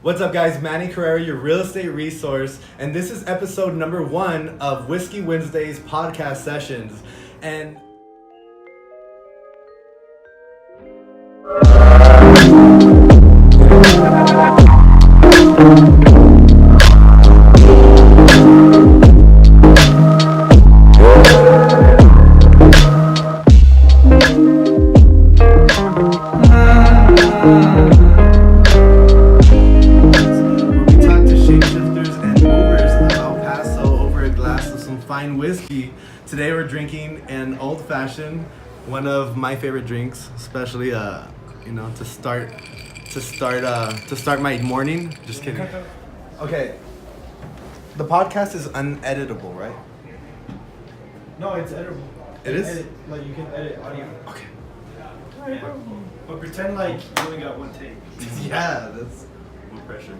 What's up, guys? Manny, Carrera, your real estate resource, and this is episode number 1 of Whiskey Wednesday's podcast sessions. And whiskey. Today we're drinking an old fashioned, one of my favorite drinks, especially to start my morning. Just kidding. Okay. The podcast is uneditable, right? No, it's editable. It is? Like you can edit audio. Okay. But pretend like you only got one take. Yeah, that's no pressure.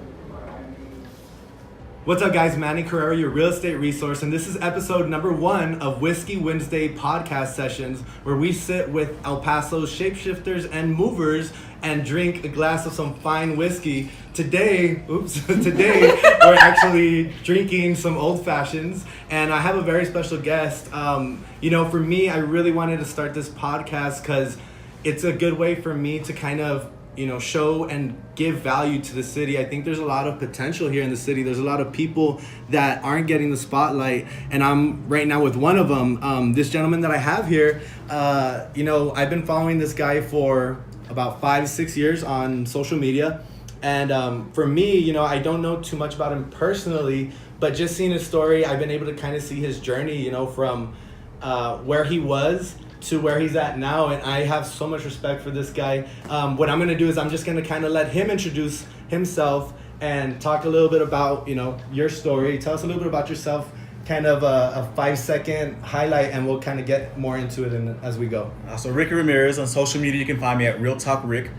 What's up, guys? Manny Carrera, your real estate resource, and this is episode number 1 of Whiskey Wednesday podcast sessions, where we sit with El Paso's shapeshifters and movers and drink a glass of some fine whiskey. Today we're actually drinking some old fashions, and I have a very special guest. For me, I really wanted to start this podcast because it's a good way for me to kind of show and give value to the city. I think there's a lot of potential here in the city. There's a lot of people that aren't getting the spotlight, and I'm right now with one of them. This gentleman that I have here, I've been following this guy for about 5-6 years on social media, and for me, I don't know too much about him personally, but just seeing his story, I've been able to kind of see his journey, from where he was to where he's at now, and I have so much respect for this guy. What I'm gonna do is I'm just gonna kind of let him introduce himself and talk a little bit about your story. Tell us a little bit about yourself, kind of a 5-second highlight, and we'll kind of get more into it as we go. So Ricky Ramirez on social media, you can find me at Real Talk Rick.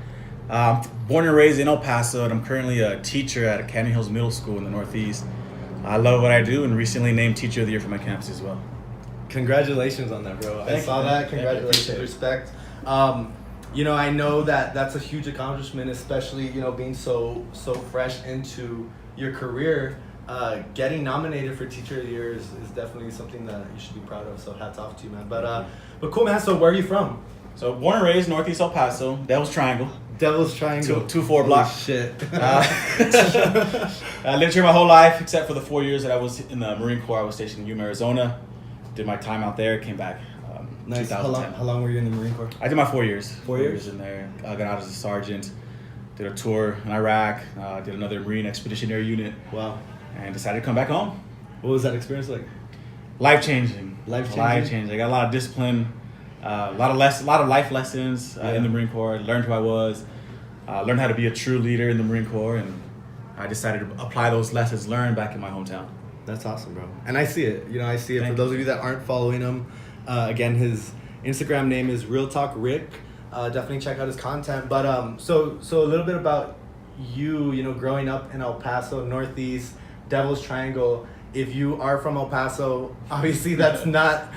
Born and raised in El Paso, and I'm currently a teacher at Canyon Hills Middle School in the Northeast. I love what I do, and recently named Teacher of the Year for my campus as well. Congratulations on that, bro. I saw that. Congratulations. Respect. I know that that's a huge accomplishment, especially, being so fresh into your career. Getting nominated for Teacher of the Year is definitely something that you should be proud of. So hats off to you, man. But cool, man. So where are you from? So born and raised Northeast El Paso, Devil's Triangle. 2-4 block. Shit. I lived here my whole life, except for the 4 years that I was in the Marine Corps. I was stationed in Yuma, Arizona. Did my time out there, came back. Nice. 2010. How long were you in the Marine Corps? I did my 4 years. 4 years in there. I got out as a sergeant. Did a tour in Iraq. Did another Marine Expeditionary Unit. Wow. And decided to come back home. What was that experience like? Life changing. I got a lot of discipline. A lot of life lessons in the Marine Corps. Learned who I was. Learned how to be a true leader in the Marine Corps, and I decided to apply those lessons learned back in my hometown. That's awesome, bro. And I see it. I see it. Thank For those of you that aren't following him, again, his Instagram name is Real Talk Rick. Definitely check out his content. But so a little bit about you. Growing up in El Paso, Northeast, Devil's Triangle. If you are from El Paso, obviously that's not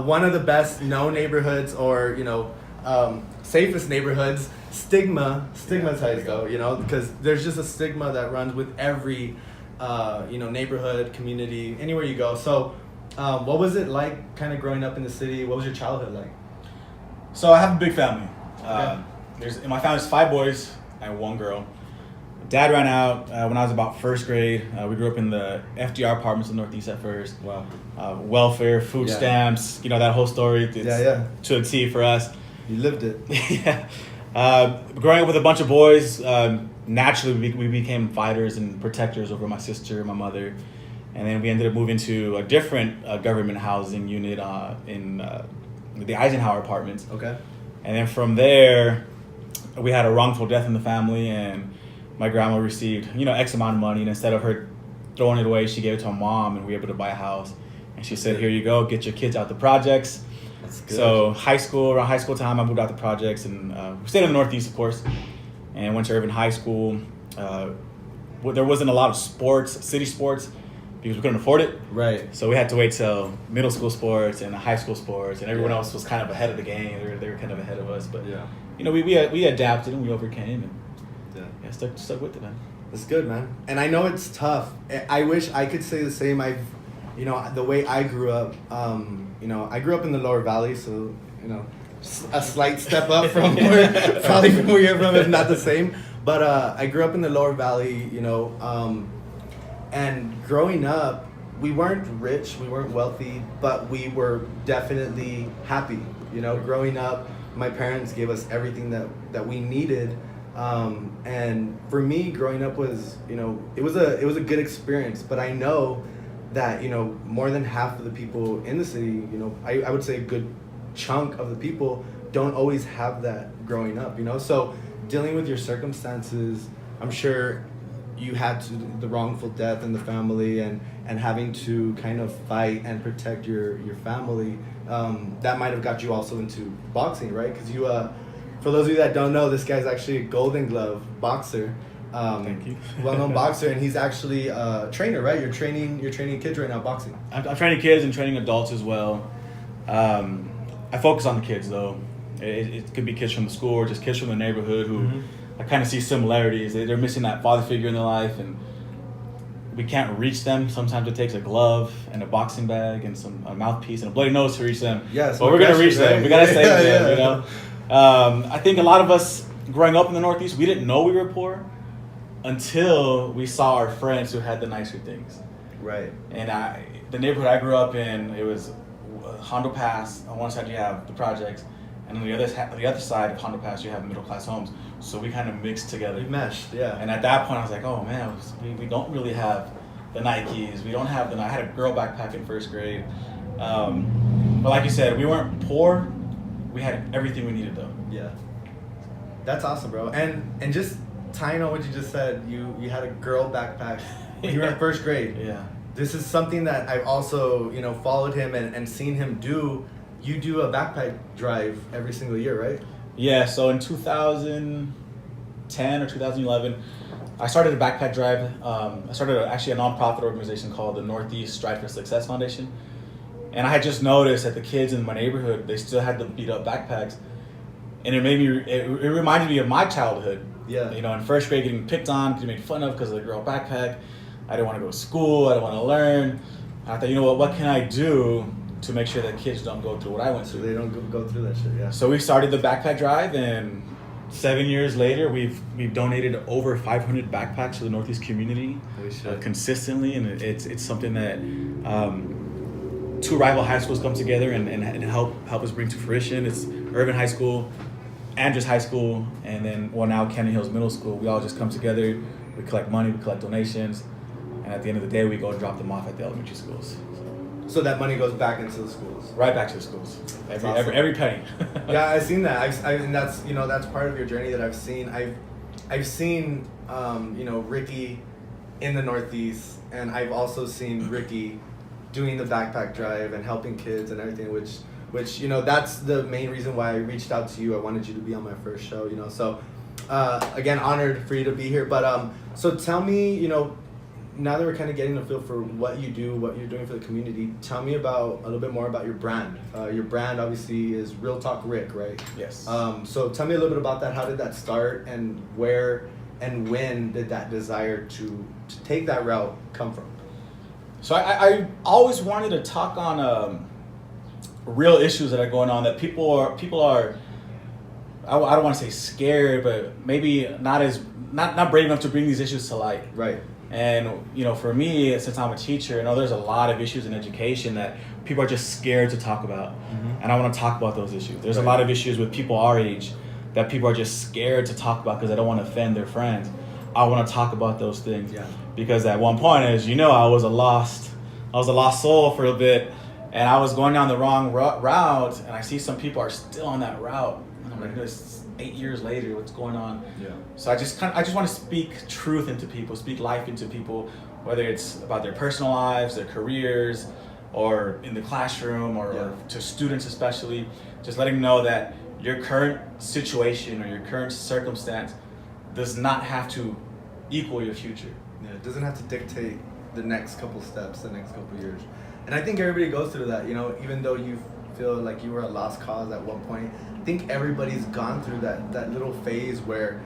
one of the best known neighborhoods or safest neighborhoods. Stigmatized though, because there's just a stigma that runs with every neighborhood, community, anywhere you go. So what was it like kind of growing up in the city? What was your childhood like? So I have a big family. Okay. In my family, there's 5 boys and 1 girl. Dad ran out when I was about 1st grade. We grew up in the FDR apartments in the Northeast at first. Wow. Welfare, food stamps, that whole story. It's to a T for us. You lived it. Yeah. Growing up with a bunch of boys, naturally we became fighters and protectors over my sister, my mother, and then we ended up moving to a different government housing unit in the Eisenhower apartments. Okay. And then from there, we had a wrongful death in the family, and my grandma received X amount of money, and instead of her throwing it away, she gave it to my mom, and we were able to buy a house. And she said, "Here you go, get your kids out the projects." That's good. So around high school time, I moved out the projects, and we stayed in the Northeast, of course, and went to Irving High School. There wasn't a lot of city sports, because we couldn't afford it. Right. So we had to wait till middle school sports and high school sports, and everyone else was kind of ahead of the game. They were kind of ahead of us, but we adapted and we overcame, and stuck with it, man. It's good, man. And I know it's tough. I wish I could say the same. The way I grew up, I grew up in the Lower Valley, so, a slight step up from probably from where you're from, if not the same. But I grew up in the Lower Valley, and growing up, we weren't rich, we weren't wealthy, but we were definitely happy. Growing up, my parents gave us everything that we needed. And for me, growing up was, it was a good experience. But I know that, more than half of the people in the city, I would say a good chunk of the people don't always have that growing up, So dealing with your circumstances, I'm sure you had the wrongful death in the family and having to kind of fight and protect your family, that might have got you also into boxing, right? Because you, for those of you that don't know, this guy's actually a Golden Glove boxer. Thank you. Well-known boxer, and he's actually a trainer, right? You're training kids right now boxing. I'm training kids and training adults as well. I focus on the kids though. It could be kids from the school or just kids from the neighborhood who I kind of see similarities. They're missing that father figure in their life, and we can't reach them. Sometimes it takes a glove and a boxing bag and a mouthpiece and a bloody nose to reach them. Yes, but we're gonna reach them. Right? We gotta save them. I think a lot of us growing up in the Northeast, we didn't know we were poor until we saw our friends who had the nicer things. Right. And the neighborhood I grew up in, it was Hondo Pass. On one side you have the projects, and on the other side of Hondo Pass you have middle class homes. So we kind of mixed together. We meshed, yeah. And at that point I was like, oh man, we don't really have the Nikes. We don't have I had a girl backpack in first grade. But like you said, we weren't poor. We had everything we needed though. Yeah. That's awesome, bro. And just tying on what you just said, you had a girl backpack when you were in first grade. Yeah. This is something that I've also, followed him and seen him do. You do a backpack drive every single year, right? Yeah, so in 2010 or 2011, I started a backpack drive. I started actually a nonprofit organization called the Northeast Strive for Success Foundation. And I had just noticed that the kids in my neighborhood, they still had the beat up backpacks. And it reminded me of my childhood. Yeah. In first grade getting picked on, getting made fun of because of the girl backpack. I didn't want to go to school, I didn't want to learn. And I thought, what can I do to make sure that kids don't go through what I went through? They don't go through that shit, yeah. So we started the backpack drive, and 7 years later, we've donated over 500 backpacks to the Northeast community consistently, and it's something that two rival high schools come together and help us bring to fruition. It's Urban High School, Andrews High School, and then now Canyon Hills Middle School. We all just come together. We collect money, we collect donations, and at the end of the day, we go drop them off at the elementary schools. So that money goes back into the schools. Right back to the schools. Awesome. Every penny. Yeah, I've seen that. And that's that's part of your journey that I've seen. I've seen Ricky in the Northeast, and I've also seen Ricky doing the backpack drive and helping kids and everything, which that's the main reason why I reached out to you. I wanted you to be on my first show, So again, honored for you to be here. But so tell me, now that we're kind of getting a feel for what you do, what you're doing for the community, tell me a little bit more about your brand. Your brand obviously is Real Talk Rick, right? Yes. So tell me a little bit about that. How did that start, and where and when did that desire to take that route come from? So I always wanted to talk on real issues that are going on that people are I don't want to say scared, but maybe not brave enough to bring these issues to light. Right. And for me, since I'm a teacher, there's a lot of issues in education that people are just scared to talk about, and I want to talk about those issues. There's a lot of issues with people our age that people are just scared to talk about because they don't want to offend their friends. I want to talk about those things because at one point, as you know, I was a lost soul for a bit, and I was going down the wrong route, and I see some people are still on that route, and I'm like, this 8 years later, what's going on? Yeah. So I just want to speak truth into people, speak life into people, whether it's about their personal lives, their careers, or in the classroom, or to students especially. Just letting them know that your current situation or your current circumstance does not have to equal your future. Yeah, it doesn't have to dictate the next couple steps, the next couple years. And I think everybody goes through that, even though you feel like you were a lost cause at one point. I think everybody's gone through that little phase where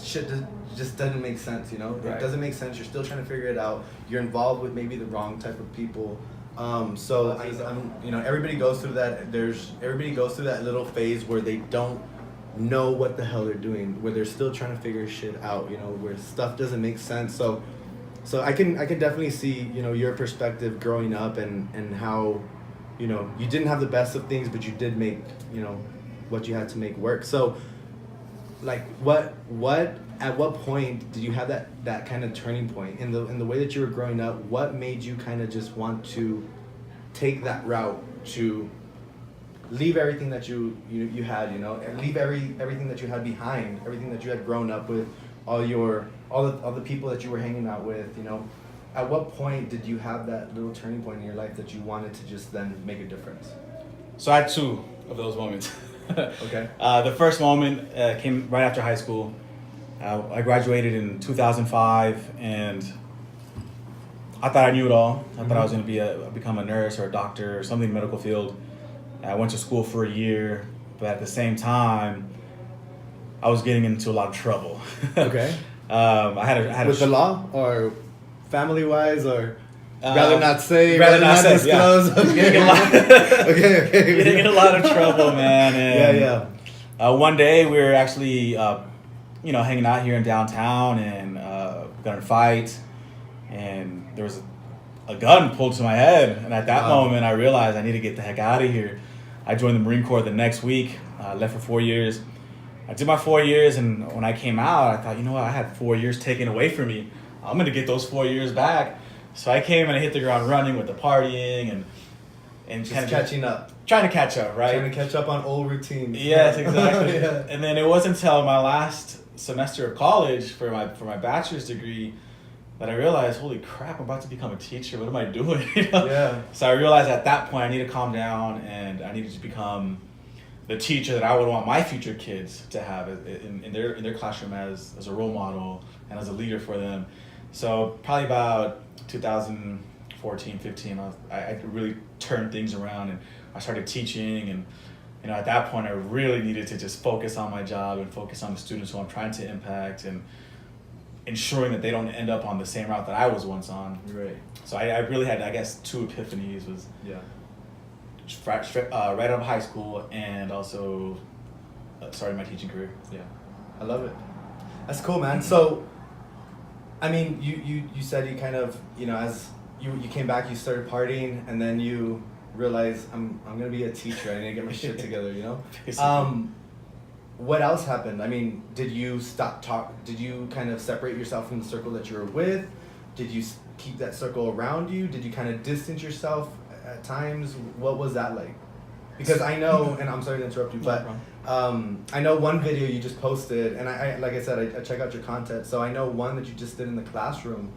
shit just doesn't make sense, you know? Right. It doesn't make sense. You're still trying to figure it out. You're involved with maybe the wrong type of people. So you know, everybody goes through that. Everybody goes through that little phase where they don't know what the hell they're doing, where they're still trying to figure shit out, you know, where stuff doesn't make sense. So I can definitely see, you know, your perspective growing up and how, you know, you didn't have the best of things, but you did make, you know, what you had to make work. So like what at what point did you have that kind of turning point in the way that you were growing up? What made you kind of just want to take that route to leave everything that you had, you know, and leave everything that you had behind, everything that you had grown up with, all the people that you were hanging out with, you know? At what point did you have that little turning point in your life that you wanted to just then make a difference? So I had two of those moments. Okay. The first moment came right after high school. I graduated in 2005, and I thought I knew it all. I thought I was going to become a nurse or a doctor or something in the medical field. I went to school for a year, but at the same time, I was getting into a lot of trouble. Okay. I had with the law or family-wise or rather not say, rather not say, disclose. Yeah. Okay. okay. Getting in a lot of trouble, man. And, yeah. One day we were actually, you know, hanging out here in downtown and got in a fight, and there was a gun pulled to my head, and at that moment I realized I need to get the heck out of here. I joined the Marine Corps the next week. Left for 4 years. I did my 4 years, and when I came out, I thought, you know what, I had 4 years taken away from me. I'm going to get those 4 years back. So I came and I hit the ground running with the partying and Just kind of catching up. Trying to catch up, right? Trying to catch up on old routines. Yes, exactly. Yeah. And then it wasn't until my last semester of college for my bachelor's degree that I realized, holy crap, I'm about to become a teacher. What am I doing? You know? Yeah. So I realized at that point I need to calm down, and I needed to become the teacher that I would want my future kids to have in their classroom as a role model and as a leader for them. So probably about 2014, 15, I really turned things around, and I started teaching, and you know, at that point I really needed to just focus on my job and focus on the students who I'm trying to impact, and ensuring that they don't end up on the same route that I was once on. Right. So I really had, I guess, two epiphanies. Was right out of high school, and also starting my teaching career. Yeah, I love it. That's cool, man. So, I mean, you said you kind of, you know, as you came back, you started partying, and then you realized I'm gonna be a teacher. I need to get my shit together, you know. What else happened? I mean, did you Did you kind of separate yourself from the circle that you were with? Did you keep that circle around you? Did you kind of distance yourself at times? What was that like? Because I know, and I'm sorry to interrupt you, but I know one video you just posted, and I like I said, I check out your content. So I know one that you just did in the classroom,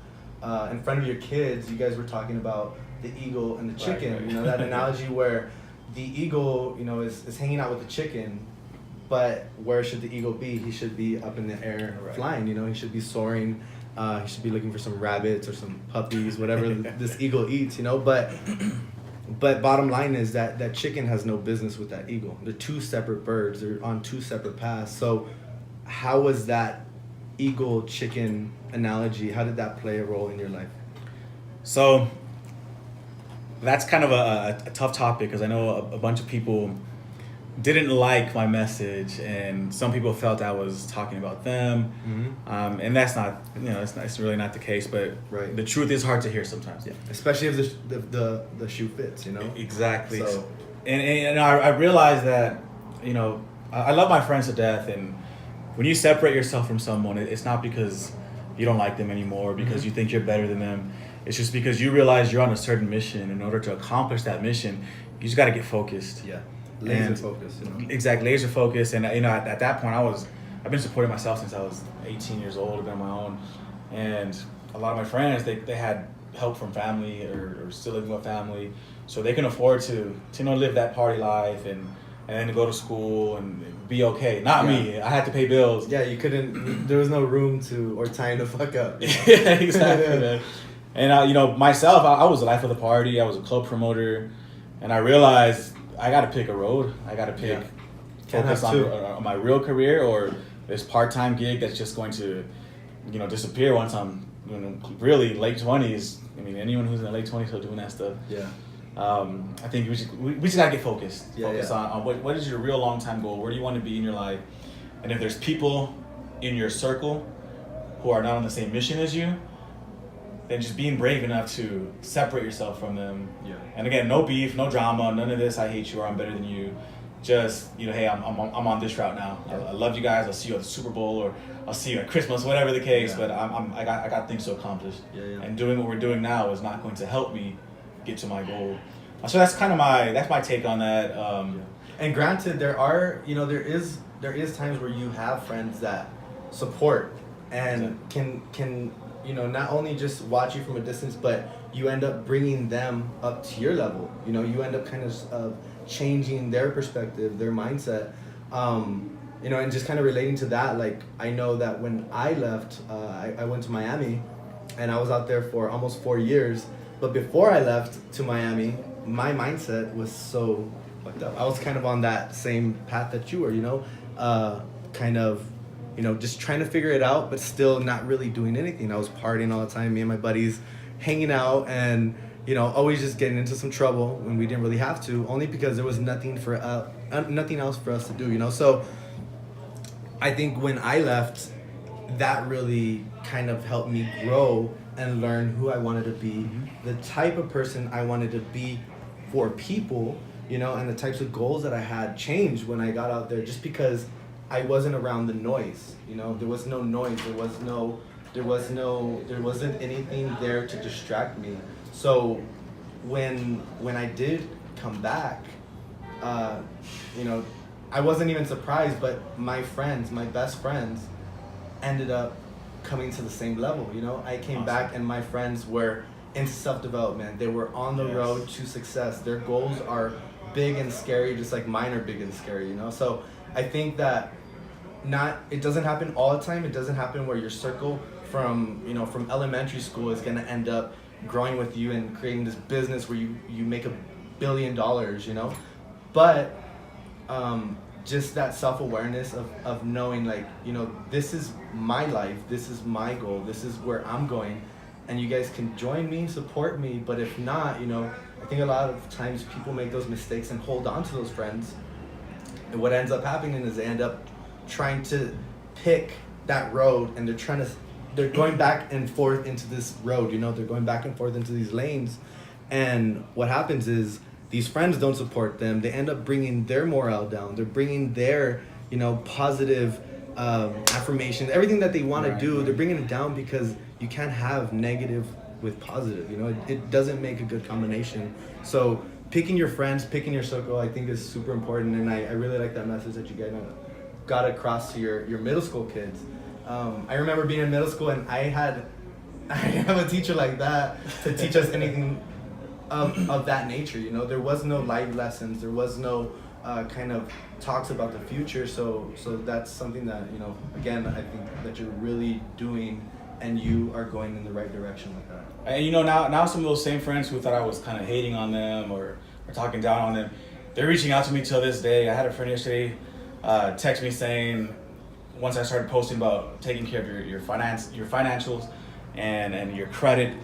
in front of your kids. You guys were talking about the eagle and the chicken. Right. You know, that analogy where the eagle, you know, is hanging out with the chicken. But where should the eagle be? He should be up in the air flying, you know, he should be soaring. He should be looking for some rabbits or some puppies, whatever this eagle eats, you know. But bottom line is that chicken has no business with that eagle. They're two separate birds. They're on two separate paths. So how was that eagle chicken analogy, how did that play a role in your life? So that's kind of a tough topic, because I know a bunch of people didn't like my message, and some people felt I was talking about them. Mm-hmm. And that's not, you know, it's really not the case, but the truth is hard to hear sometimes. Yeah. Especially if the shoe fits, you know? Exactly. So. And I realized that, you know, I love my friends to death, and when you separate yourself from someone, it's not because you don't like them anymore, because you think you're better than them. It's just because you realize you're on a certain mission. In order to accomplish that mission, you just got to get focused. Yeah. Laser focus, you know? Exactly, laser focus. And you know, at that point, I've been supporting myself since I was 18 years old. I've been on my own, and a lot of my friends, they had help from family or still living with family, so they can afford to you know, live that party life and then go to school and be okay. Not me. I had to pay bills. Yeah, you couldn't. There was no room or time to fuck up. Yeah, exactly, man. And you know, myself, I was the life of the party. I was a club promoter, and I realized I got to pick a road. I got to pick focus on my real career, or this part-time gig that's just going to disappear once I'm really late 20s. I mean, anyone who's in their late 20s are doing that stuff. Yeah. I think we just gotta get focused. Focus yeah. on what is your real long time goal? Where do you want to be in your life? And if there's people in your circle who are not on the same mission as you, then just being brave enough to separate yourself from them. Yeah. And again, no beef, no drama, none of this. I hate you or I'm better than you. Just hey, I'm on this route now. Yeah. I love you guys. I'll see you at the Super Bowl or I'll see you at Christmas, whatever the case. Yeah. But I got things to accomplish. Yeah. And doing what we're doing now is not going to help me get to my goal. So that's kind of my take on that. And granted, there is times where you have friends that support and can not only just watch you from a distance, but you end up bringing them up to your level. You end up kind of changing their perspective, their mindset. And just kind of relating to that, like I know that when I left, I went to Miami, and I was out there for almost 4 years. But before I left to Miami, my mindset was so fucked up. I was kind of on that same path that you were, just trying to figure it out, but still not really doing anything. I was partying all the time, me and my buddies hanging out, and always just getting into some trouble when we didn't really have to, only because there was nothing else for us to do. So I think when I left, that really kind of helped me grow and learn who I wanted to be, the type of person I wanted to be for people, and the types of goals that I had changed when I got out there, just because I wasn't around the noise. There was no noise. There wasn't anything there to distract me. So when I did come back, I wasn't even surprised, but my best friends ended up coming to the same level. I came back and my friends were in self-development. They were on the road to success. Their goals are big and scary, just like mine are big and scary. So I think that it doesn't happen all the time. It doesn't happen where your circle from elementary school is going to end up growing with you and creating this business where you make $1 billion, but just that self-awareness of knowing, like, this is my life, this is my goal, this is where I'm going, and you guys can join me, support me. But if not, I think a lot of times people make those mistakes and hold on to those friends, and what ends up happening is they end up trying to pick that road, and they're going back and forth into this road, they're going back and forth into these lanes, and what happens is these friends don't support them. They end up bringing their morale down. They're bringing their, positive affirmation, everything that they want to do. Right. They're bringing it down because you can't have negative with positive. It doesn't make a good combination. So picking your friends, picking your circle, I think is super important. And I really like that message that you guys got across to your middle school kids. I remember being in middle school and I have a teacher like that to teach us anything of that nature. There was no life lessons. There was no kind of talks about the future. So that's something that, again, I think that you're really doing, and you are going in the right direction with that. And now some of those same friends who thought I was kind of hating on them or talking down on them, they're reaching out to me till this day. I had a friend yesterday text me saying, once I started posting about taking care of your financials and your credit,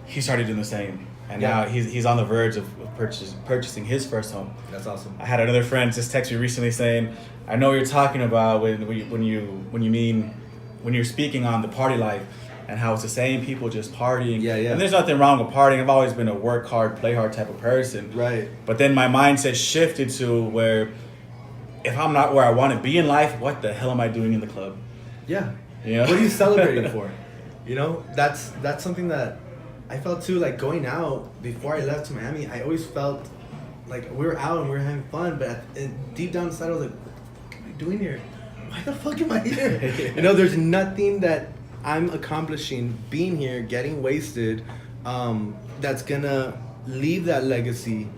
he started doing the same. And now he's on the verge of purchasing his first home. That's awesome. I had another friend just text me recently saying, I know what you're talking about when you're speaking on the party life and how it's the same people just partying. Yeah. And there's nothing wrong with partying. I've always been a work hard, play hard type of person. Right. But then my mindset shifted to where if I'm not where I want to be in life, what the hell am I doing in the club? Yeah. What are you celebrating for? That's something that I felt too, like going out before I left to Miami. I always felt like we were out and we were having fun, but deep down inside I was like, what am I doing here? Why the fuck am I here? There's nothing that I'm accomplishing being here, getting wasted, that's gonna leave that legacy,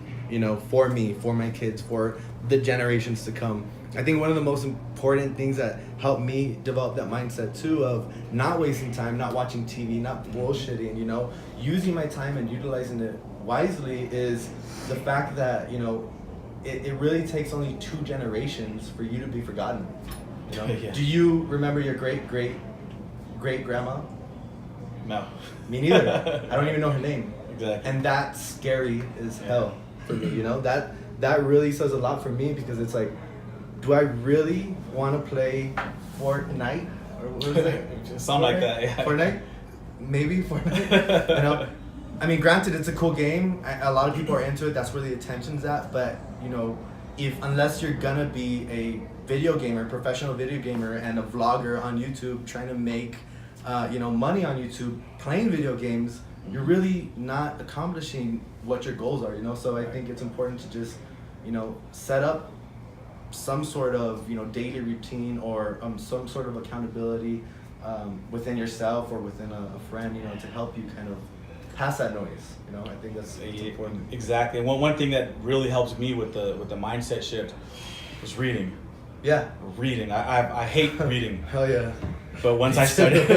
for me, for my kids, for the generations to come. I think one of the most important things that helped me develop that mindset too, of not wasting time, not watching TV, not bullshitting, using my time and utilizing it wisely, is the fact that, it really takes only 2 generations for you to be forgotten. Yeah. Do you remember your great great grandma? No. Me neither. I don't even know her name. Exactly. And that's scary as hell for me, you know? That really says a lot for me because it's like, do I really want to play Fortnite? Or what is it? Something like that, yeah. Fortnite? Maybe Fortnite? You know? I mean, granted, it's a cool game. A lot of people are into it. That's where the attention's at. But, you know, unless you're gonna be a video gamer, professional video gamer, and a vlogger on YouTube trying to make, money on YouTube playing video games, you're really not accomplishing what your goals are, you know? So I think it's important to just, set up some sort of, daily routine or some sort of accountability within yourself or within a friend, to help you kind of pass that noise, I think that's important. Exactly. And one thing that really helps me with the mindset shift is reading. Yeah. Reading. I hate reading. Hell yeah. But once I started,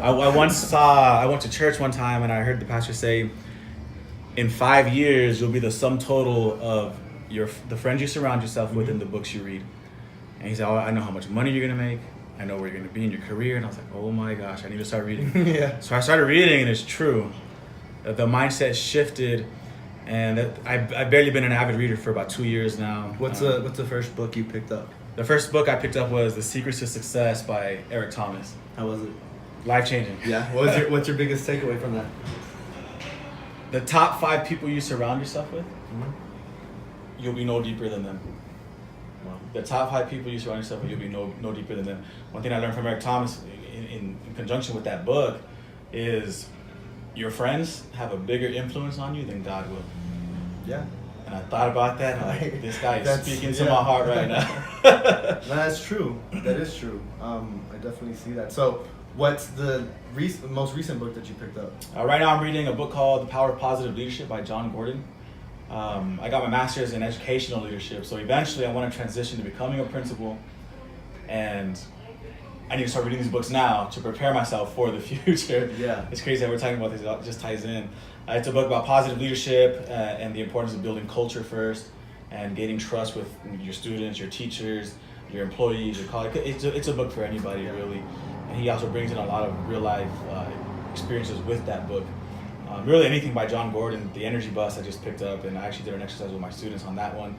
I went to church one time and I heard the pastor say, in 5 years, you'll be the sum total of the friends you surround yourself with and the books you read. And he said, I know how much money you're going to make. I know where you're going to be in your career. And I was like, oh my gosh, I need to start reading. Yeah. So I started reading and it's true. The mindset shifted and I've barely been an avid reader for about 2 years now. What's the first book you picked up? The first book I picked up was The Secrets to Success by Eric Thomas. How was it? Life-changing. Yeah. What's your biggest takeaway from that? The top 5 people you surround yourself with, you'll be no deeper than them. Wow. The top 5 people you surround yourself with, you'll be no deeper than them. One thing I learned from Eric Thomas in conjunction with that book is your friends have a bigger influence on you than God will. Yeah. And I thought about that, and I'm like, this guy is speaking to yeah. my heart right now. No, that's true. That is true. I definitely see that. So, what's the most recent book that you picked up? Right now I'm reading a book called The Power of Positive Leadership by John Gordon. I got my master's in educational leadership, so eventually I want to transition to becoming a principal, and I need to start reading these books now to prepare myself for the future. Yeah. It's crazy that we're talking about this, it just ties in. It's a book about positive leadership and the importance of building culture first and gaining trust with your students, your teachers, your employees, your colleagues. It's a book for anybody, really. And he also brings in a lot of real life experiences with that book. Really anything by John Gordon. The Energy Bus I just picked up, and I actually did an exercise with my students on that one.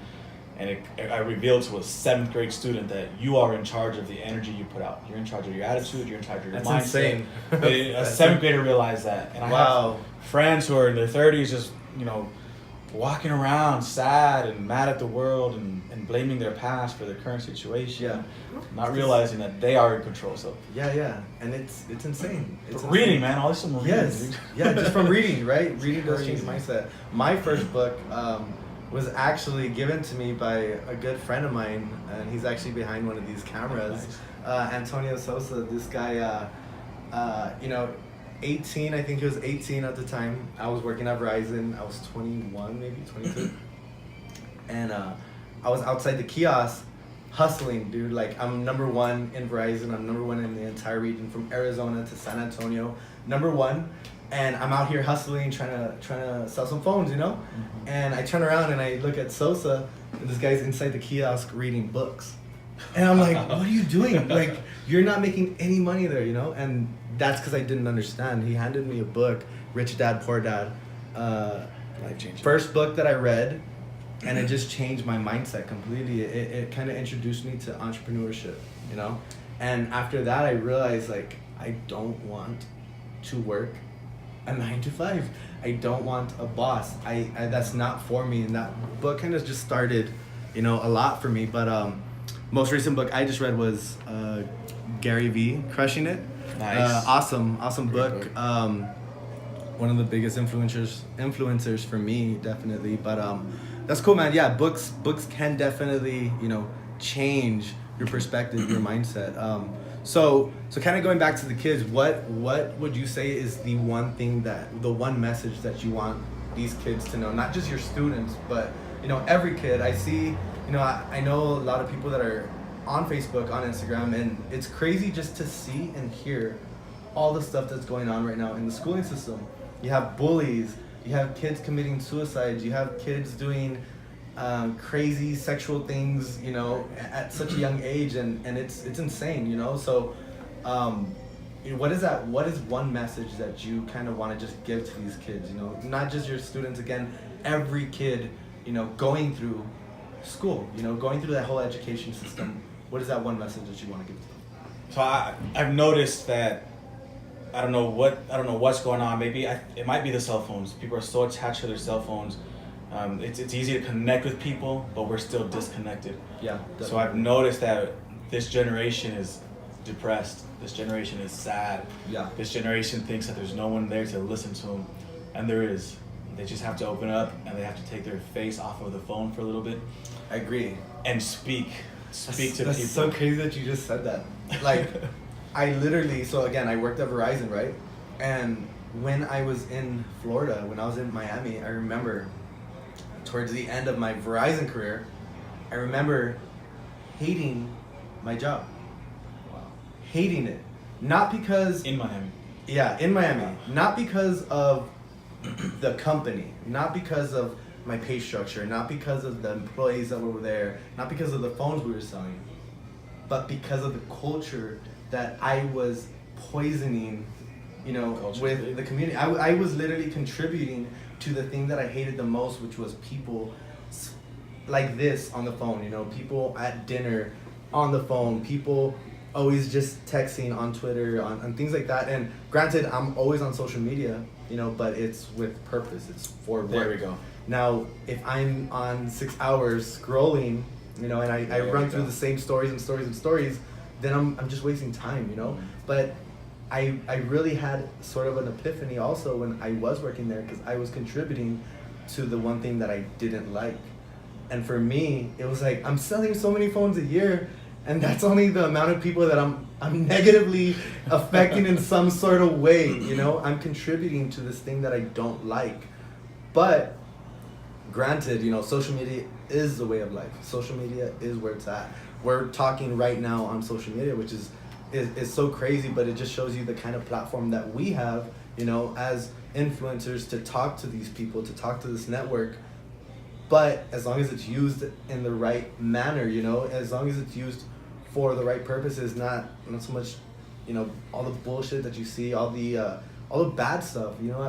And I revealed to a 7th grade student that you are in charge of the energy you put out. You're in charge of your attitude, you're in charge of your mindset. Insane. A 7th grader realized that. And I have friends who are in their 30s just, walking around sad and mad at the world and blaming their past for their current situation. Yeah. Not realizing that they are in control. So Yeah. And it's insane. It's reading, insane. man. All this reading. Yes. Yeah, just from reading, right? Reading does change mindset. My first book was actually given to me by a good friend of mine, and he's actually behind one of these cameras. Nice. Antonio Sosa, this guy, 18, I think he was 18 at the time. I was working at Verizon. I was 21, maybe 22. And I was outside the kiosk hustling, dude. Like, I'm number 1 in Verizon. I'm number 1 in the entire region from Arizona to San Antonio. Number 1. And I'm out here hustling, trying to sell some phones, Mm-hmm. And I turn around and I look at Sosa, and this guy's inside the kiosk reading books. And I'm like, what are you doing? Like, you're not making any money there, And that's because I didn't understand. He handed me a book, Rich Dad, Poor Dad. Life-changing. First book that I read, and it just changed my mindset completely. It kind of introduced me to entrepreneurship, And after that, I realized, like, I don't want to work a 9 to 5. I don't want a boss. I that's not for me. And that book kind of just started, a lot for me. But most recent book I just read was Gary V, Crushing It. Nice. Awesome book. One of the biggest influencers for me, definitely. But that's cool, man. Yeah, books can definitely, change your perspective, your mindset. So kind of going back to the kids, what would you say is the one message that you want these kids to know? Not just your students, but every kid. I see, I know a lot of people that are on Facebook, on Instagram, and it's crazy just to see and hear all the stuff that's going on right now in the schooling system. You have bullies, you have kids committing suicides, you have kids doing crazy sexual things, at such a young age, and it's insane, So what is that? What is one message that you kind of want to just give to these kids? You know, not just your students. Again, every kid, you know, going through school. You know, going through that whole education system. What is that one message that you want to give to them? So I've noticed that I don't know what's going on. Maybe it might be the cell phones. People are so attached to their cell phones. It's easy to connect with people, but we're still disconnected. Yeah. Definitely. So I've noticed that this generation is depressed. This generation is sad. Yeah. This generation thinks that there's no one there to listen to them, and there is. They just have to open up and they have to take their face off of the phone for a little bit. I agree. And speak to people. That's so crazy that you just said that. Like, I literally, so again, I worked at Verizon, right? And when I was in Florida, when I was in Miami, I remember towards the end of my Verizon career, I remember hating my job. Wow. Hating it. Not because... In Miami. Yeah, in Miami. Not because of the company. Not because of my pay structure. Not because of the employees that were there. Not because of the phones we were selling. But because of the culture that I was poisoning, you know, with the community. I was literally contributing to the thing that I hated the most, which was people like this on the phone, you know, people at dinner on the phone, people always just texting on Twitter, on things like that. And granted, I'm always on social media, you know, but it's with purpose. It's for work. There we go. Now, if I'm on 6 hours scrolling, you know, and I run through the same stories, then I'm just wasting time, you know. Mm-hmm. But I really had sort of an epiphany also when I was working there, because I was contributing to the one thing that I didn't like. And for me, it was like, I'm selling so many phones a year, and that's only the amount of people that I'm negatively affecting in some sort of way, you know. I'm contributing to this thing that I don't like. But granted, you know, social media is the way of life. Social media is where it's at. We're talking right now on social media, which is so crazy, but it just shows you the kind of platform that we have, you know, as influencers, to talk to these people, to talk to this network. But as long as it's used in the right manner, you know, as long as it's used for the right purposes, not so much, you know, all the bullshit that you see, all the bad stuff, you know.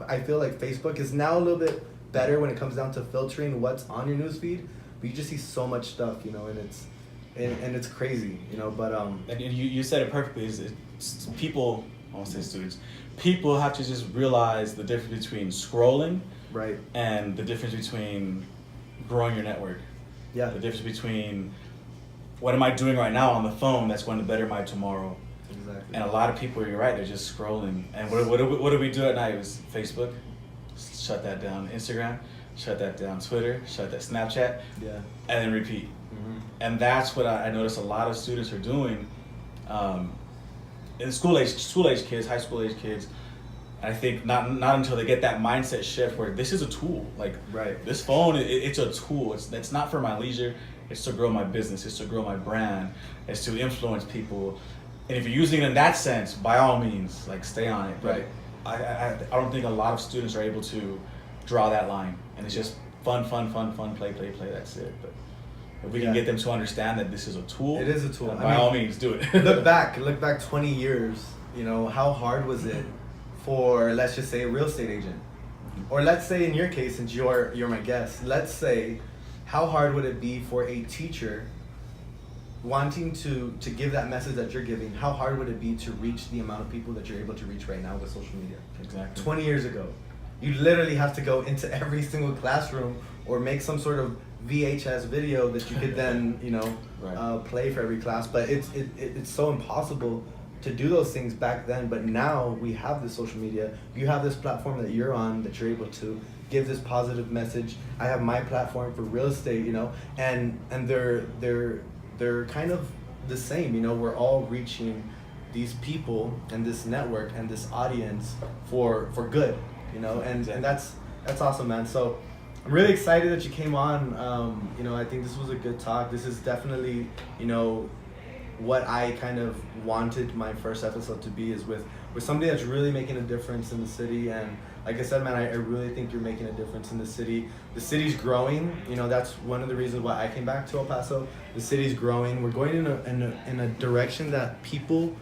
I feel like Facebook is now a little bit better when it comes down to filtering what's on your newsfeed, but you just see so much stuff, you know, and it's crazy, you know. But and you said it perfectly. It's people, I won't say students, people have to just realize the difference between scrolling, right, and the difference between growing your network. Yeah. The difference between what am I doing right now on the phone that's going to better my tomorrow. Exactly. And a lot of people, you're right, they're just scrolling. And what do we do at night? It was Facebook, shut that down. Instagram, shut that down. Twitter, shut that. Snapchat, Yeah. and then repeat. Mm-hmm. And that's what I noticed a lot of students are doing. In school age kids, high school age kids. I think not until they get that mindset shift where this is a tool. Like, Right. this phone, it's a tool. It's not for my leisure. It's to grow my business. It's to grow my brand. It's to influence people. And if you're using it in that sense, by all means, like, stay on it. But Right. I don't think a lot of students are able to draw that line. And it's just fun, play. That's it. But if we can get them to understand that this is a tool, It is a tool. by all means, do it. look back 20 years, you know, how hard was it for, let's just say, a real estate agent? Or let's say, in your case, since you're my guest, let's say, how hard would it be for a teacher wanting to give that message that you're giving? How hard would it be to reach the amount of people that you're able to reach right now with social media? Exactly. 20 years ago, you literally have to go into every single classroom or make some sort of VHS video that you could then, you know, Right. play for every class. But it's so impossible to do those things back then. But now we have this social media. You have this platform that you're on, that you're able to give this positive message. I have my platform for real estate, you know, and they're kind of the same, you know. We're all reaching these people and this network and this audience for good, you know, and that's awesome, man. So I'm really excited that you came on. You know, I think this was a good talk. This is definitely, you know, what I kind of wanted my first episode to be, is with somebody that's really making a difference in the city. And like I said, man, I really think you're making a difference in the city. The city's growing. You know, that's one of the reasons why I came back to El Paso. The city's growing. We're going in a direction that people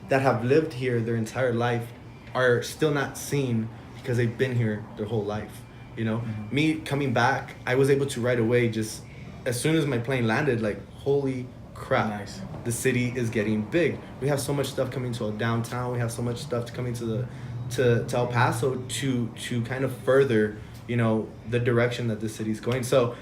that have lived here their entire life are still not seen because they've been here their whole life. You know, me coming back, I was able to right away, just as soon as my plane landed, like, holy crap, Nice. the city is getting big. We have so much stuff coming to downtown. We have so much stuff coming to El Paso to kind of further, you know, the direction that the city's going. So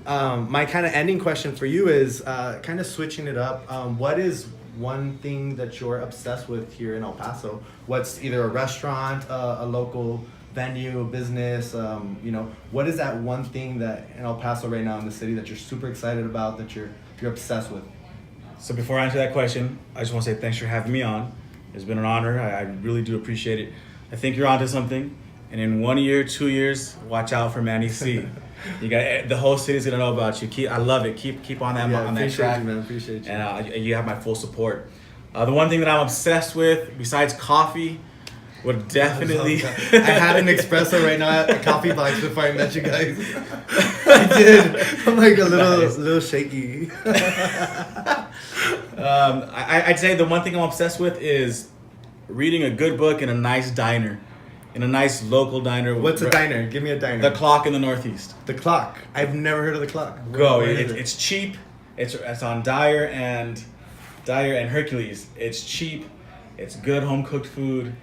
my kind of ending question for you is kind of switching it up. What is one thing that you're obsessed with here in El Paso? What's either a restaurant, a local venue, a business, you know, what is that one thing that in El Paso right now in the city that you're super excited about, that you're obsessed with? So before I answer that question, I just want to say thanks for having me on. It's been an honor. I really do appreciate it. I think you're onto something. And in 1 year, 2 years, watch out for Manny C. You got the whole city's gonna know about you. I love it. Keep on that on that track. You, man. Appreciate you. And you have my full support. The one thing that I'm obsessed with, besides coffee, would definitely. I had an espresso right now at a coffee box before I met you guys. I did. I'm like a little shaky. I'd say the one thing I'm obsessed with is reading a good book in a nice diner, in a nice local diner. What's a diner? Give me a diner. The Clock in the Northeast. The Clock. I've never heard of the Clock. Go. It's cheap. It's on Dyer and Hercules. It's cheap. It's good home cooked food,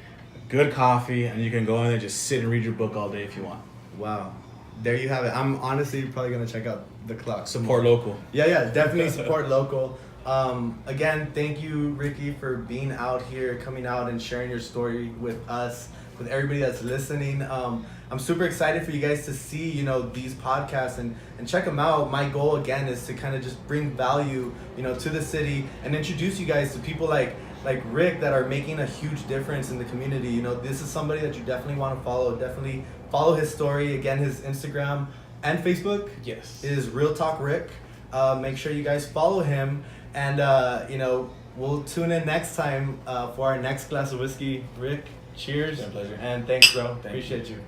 good coffee, and you can go in there and just sit and read your book all day if you want. Wow. There you have it. I'm honestly probably gonna check out the Clock. Support local. Yeah, definitely support local. Again, thank you, Ricky, for being out here, coming out and sharing your story with us, with everybody that's listening. I'm super excited for you guys to see, you know, these podcasts and check them out. My goal, again, is to kind of just bring value, you know, to the city and introduce you guys to people like Rick that are making a huge difference in the community. You know, this is somebody that you definitely want to follow. Definitely follow his story. Again, his Instagram and Facebook is Real Talk Rick. Make sure you guys follow him. And, you know, we'll tune in next time for our next glass of whiskey. Rick, cheers. It's been a pleasure. And thanks, bro. Thank Appreciate you.